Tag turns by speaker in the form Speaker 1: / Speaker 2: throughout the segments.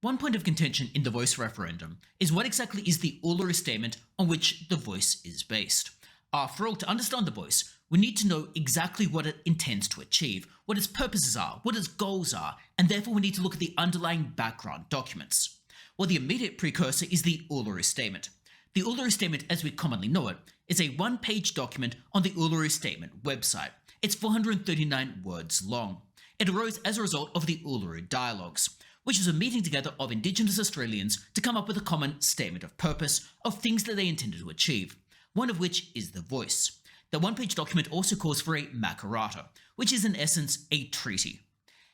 Speaker 1: One point of contention in the Voice referendum is what exactly is the Uluru Statement on which the Voice is based. After all, to understand the Voice, we need to know exactly what it intends to achieve, what its purposes are, what its goals are, and therefore we need to look at the underlying background documents. Well, the immediate precursor is the Uluru Statement. The Uluru Statement, as we commonly know it, is a one-page document on the Uluru Statement website. It's 439 words long. It arose as a result of the Uluru Dialogues, which is a meeting together of Indigenous Australians to come up with a common statement of purpose of things that they intended to achieve, one of which is the Voice. The one-page document also calls for a Makarrata, which is in essence a treaty.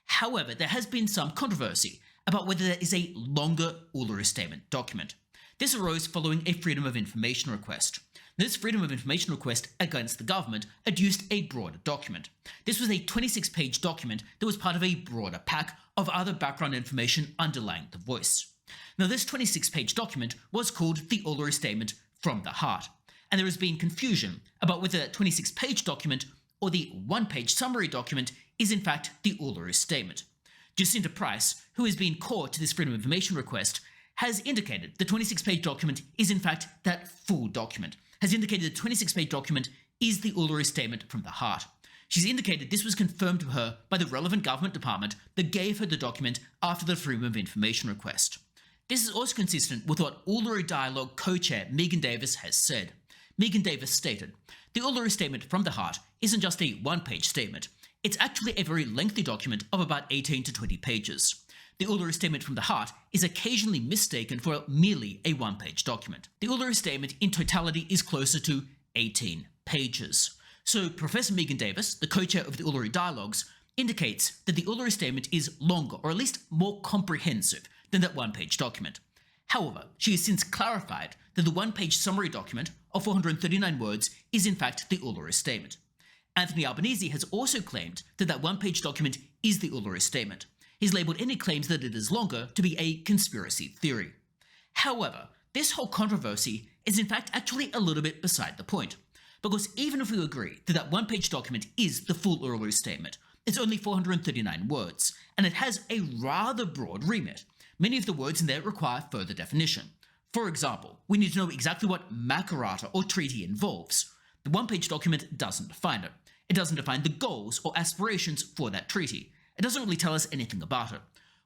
Speaker 1: However, there has been some controversy about whether there is a longer Uluru Statement document. This arose following a Freedom of Information request. This Freedom of Information request against the government adduced a broader document. This was a 26-page document that was part of a broader pack of other background information underlying the Voice. Now, this 26-page document was called the Uluru Statement from the Heart, and there has been confusion about whether that 26-page document or the one-page summary document is in fact the Uluru Statement. Jacinta Price, who has been core to this Freedom of Information request, has indicated the 26-page document is in fact that full document, has indicated the 26-page document is the Uluru Statement from the Heart. She's indicated this was confirmed to her by the relevant government department that gave her the document after the Freedom of Information request. This is also consistent with what Uluru Dialogue co-chair Megan Davis has said. Megan Davis stated, "The Uluru Statement from the Heart isn't just a one-page statement. It's actually a very lengthy document of about 18 to 20 pages. The Uluru Statement from the Heart is occasionally mistaken for merely a one-page document. The Uluru Statement in totality is closer to 18 pages. So Professor Megan Davis, the co-chair of the Uluru Dialogues, indicates that the Uluru Statement is longer, or at least more comprehensive, than that one-page document. However, she has since clarified that the one-page summary document of 439 words is in fact the Uluru Statement. Anthony Albanese has also claimed that that one-page document is the Uluru Statement. He's labelled any claims that it is longer to be a conspiracy theory. However, this whole controversy is in fact actually a little bit beside the point, because even if we agree that that one-page document is the full Uluru Statement, it's only 439 words, and it has a rather broad remit. Many of the words in there require further definition. For example, we need to know exactly what Makarrata or treaty involves. The one-page document doesn't define it. It doesn't define the goals or aspirations for that treaty. It doesn't really tell us anything about it.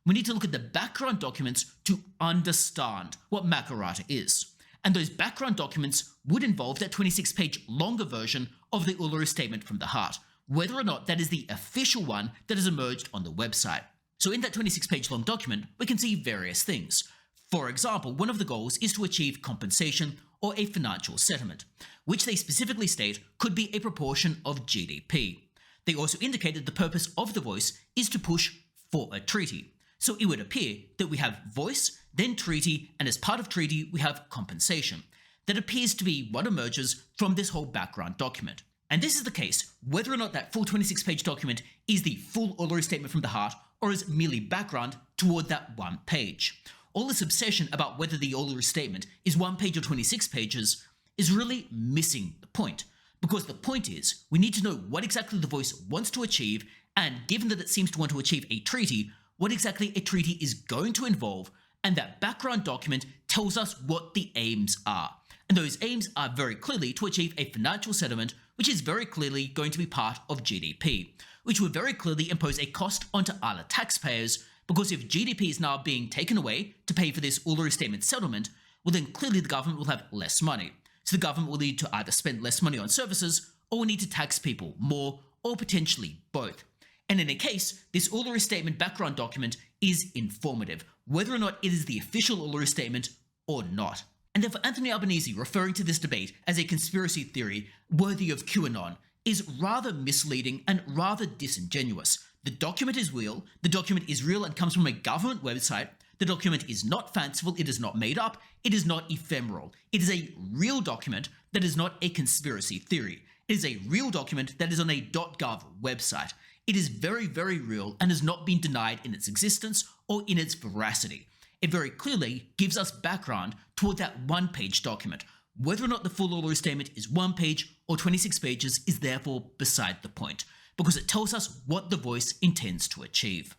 Speaker 1: We need to look at the background documents to understand what Makarrata is. And those background documents would involve that 26-page longer version of the Uluru Statement from the Heart, whether or not that is the official one that has emerged on the website. So in that 26-page long document, we can see various things. For example, one of the goals is to achieve compensation or a financial settlement, which they specifically state could be a proportion of GDP. They also indicated the purpose of the Voice is to push for a treaty. So it would appear that we have Voice, then treaty, and as part of treaty we have compensation. That appears to be what emerges from this whole background document. And this is the case whether or not that full 26-page document is the full Uluru Statement from the Heart or is merely background toward that one page. All this obsession about whether the Uluru Statement is one page or 26 pages is really missing the point. Because the point is, we need to know what exactly the Voice wants to achieve, and given that it seems to want to achieve a treaty, what exactly a treaty is going to involve, and that background document tells us what the aims are. And those aims are very clearly to achieve a financial settlement, which is very clearly going to be part of GDP, which would very clearly impose a cost onto Isla taxpayers, because if GDP is now being taken away to pay for this Uluru Statement settlement, well then clearly the government will have less money. So the government will need to either spend less money on services, or will need to tax people more, or potentially both. And in a case, this Uluru Statement background document is informative, whether or not it is the official Uluru Statement or not. And therefore Anthony Albanese referring to this debate as a conspiracy theory worthy of QAnon is rather misleading and rather disingenuous. The document is real, and comes from a government website. The document is not fanciful, it is not made up, it is not ephemeral. It is a real document that is not a conspiracy theory. It is a real document that is on a .gov website. It is very, very real and has not been denied in its existence or in its veracity. It very clearly gives us background toward that one-page document. Whether or not the full Uluru Statement is one page or 26 pages is therefore beside the point, because it tells us what the Voice intends to achieve.